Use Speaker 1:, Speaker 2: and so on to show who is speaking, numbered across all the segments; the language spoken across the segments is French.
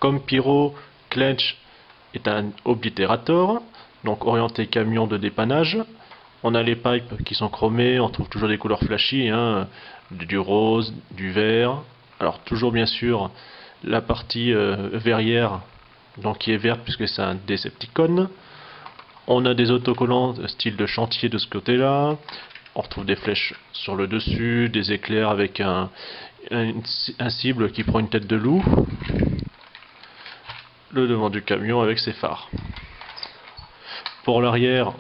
Speaker 1: comme Pyro, Clench est un oblitérator, donc orienté camion de dépannage. On a les pipes qui sont chromées, on trouve toujours des couleurs flashy, hein, du rose, du vert. Alors toujours bien sûr la partie verrière, donc qui est verte puisque c'est un Decepticon. On a des autocollants style de chantier de ce côté-là. On retrouve des flèches sur le dessus, des éclairs avec un cible qui prend une tête de loup. Le devant du camion avec ses phares. Pour l'arrière,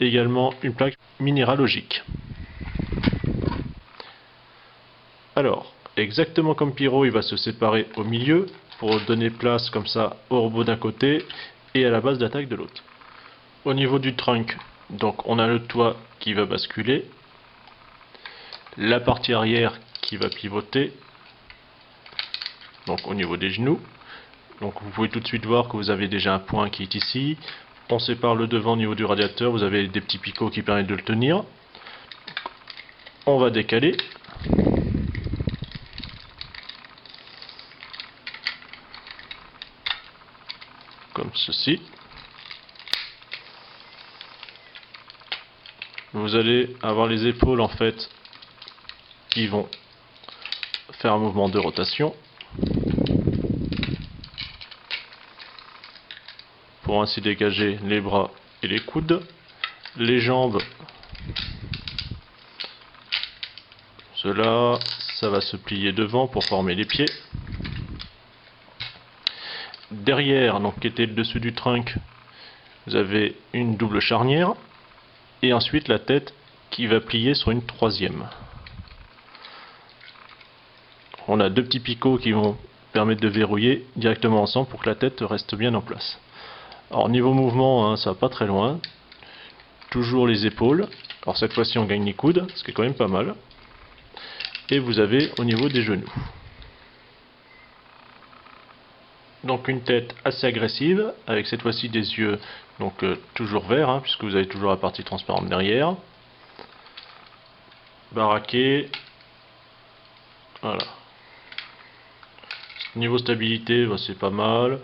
Speaker 1: également une plaque minéralogique. Alors, exactement comme Pyro, il va se séparer au milieu pour donner place comme ça au robot d'un côté et à la base d'attaque de l'autre. Au niveau du trunk, donc on a le toit qui va basculer, la partie arrière qui va pivoter, donc au niveau des genoux. Donc vous pouvez tout de suite voir que vous avez déjà un point qui est ici. On sépare le devant au niveau du radiateur, vous avez des petits picots qui permettent de le tenir. On va décaler. Comme ceci. Vous allez avoir les épaules en fait qui vont faire un mouvement de rotation pour ainsi dégager les bras et les coudes. Les jambes, cela, ça va se plier devant pour former les pieds. Derrière, donc qui était le dessus du trunk, vous avez une double charnière et ensuite la tête qui va plier sur une troisième. On a deux petits picots qui vont permettre de verrouiller directement ensemble pour que la tête reste bien en place. Alors niveau mouvement, hein, ça va pas très loin. Toujours les épaules. Alors cette fois-ci on gagne les coudes, ce qui est quand même pas mal. Et vous avez au niveau des genoux. Donc une tête assez agressive, avec cette fois-ci des yeux donc toujours verts, hein, puisque vous avez toujours la partie transparente derrière. Baraqué. Voilà. Niveau stabilité, bah, c'est pas mal.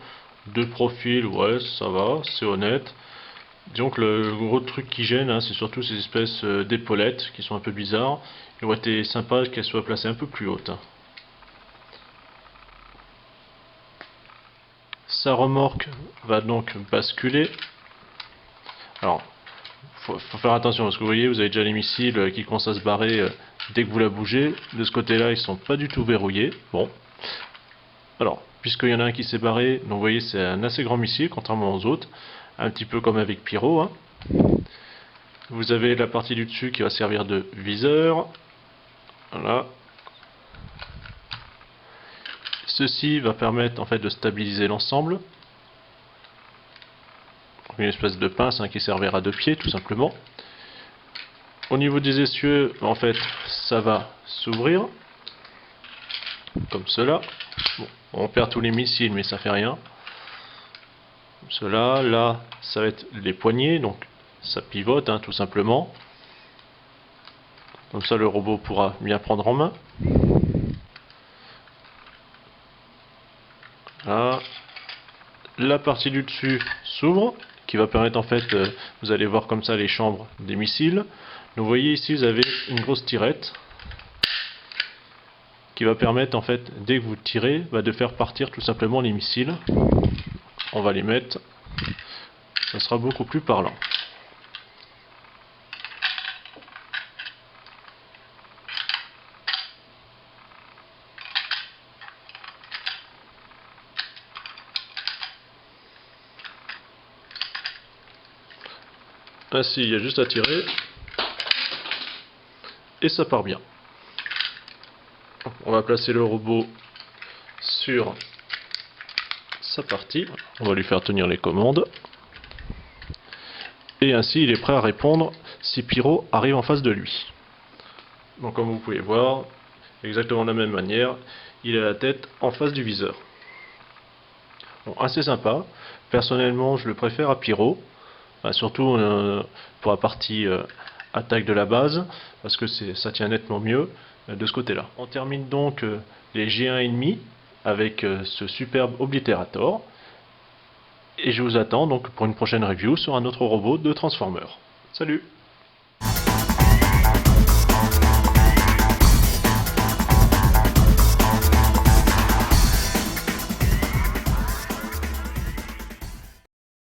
Speaker 1: De profil, ouais, ça va, c'est honnête. Disons que le gros truc qui gêne, hein, c'est surtout ces espèces d'épaulettes qui sont un peu bizarres. Il aurait été sympa qu'elles soient placées un peu plus hautes. Sa remorque va donc basculer. Alors, faut faire attention parce que vous voyez, vous avez déjà les missiles qui commencent à se barrer dès que vous la bougez. De ce côté-là, ils sont pas du tout verrouillés. Bon. Alors, puisqu'il y en a un qui s'est barré, donc vous voyez, c'est un assez grand missile, contrairement aux autres. Un petit peu comme avec Pyro. Hein. Vous avez la partie du dessus qui va servir de viseur. Voilà. Ceci va permettre en fait de stabiliser l'ensemble. Une espèce de pince hein, qui servira de pied tout simplement. Au niveau des essieux, en fait, ça va s'ouvrir comme cela. Bon, on perd tous les missiles, mais ça fait rien. Comme cela, là, ça va être les poignées, donc ça pivote hein, tout simplement. Comme ça, le robot pourra bien prendre en main. Là, la partie du dessus s'ouvre, qui va permettre en fait, vous allez voir comme ça les chambres des missiles. Donc vous voyez ici, vous avez une grosse tirette qui va permettre en fait, dès que vous tirez, de faire partir tout simplement les missiles. On va les mettre, ça sera beaucoup plus parlant. Ainsi, il y a juste à tirer et ça part bien. On va placer le robot sur sa partie. On va lui faire tenir les commandes. Et ainsi, il est prêt à répondre si Pyro arrive en face de lui. Donc comme vous pouvez voir, exactement de la même manière, il a la tête en face du viseur. Bon, assez sympa. Personnellement, je le préfère à Pyro. Surtout pour la partie attaque de la base, parce que ça tient nettement mieux de ce côté-là. On termine donc les G1,5 avec ce superbe Obliterator. Et je vous attends donc pour une prochaine review sur un autre robot de Transformers. Salut!